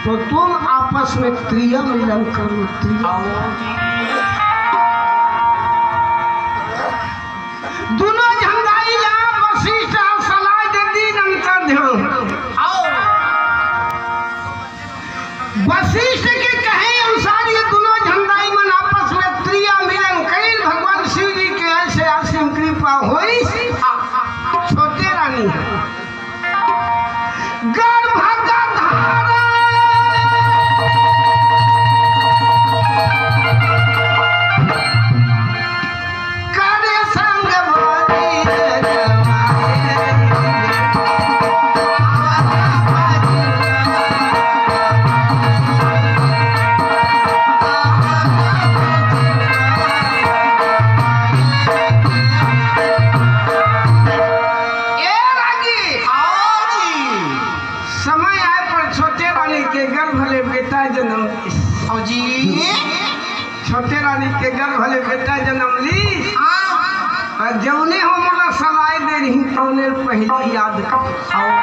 तो तुम आपस में क्रिया मिलन करो। दोनों झंडाई वशिष्ठ सलाह देती नंतर ध्यान वशिष्ठ के कहे अनुसार ये दोनों झंडाई मन आपस में क्रिया मिलन कई भगवान शिव जी के ऐसे असीम कृपा हुई। छोटे रानी छोटे रानी के गर्भ भले बेटा जन्म ली जौने हो मोला सलाह दे रही तौने पहले याद कर।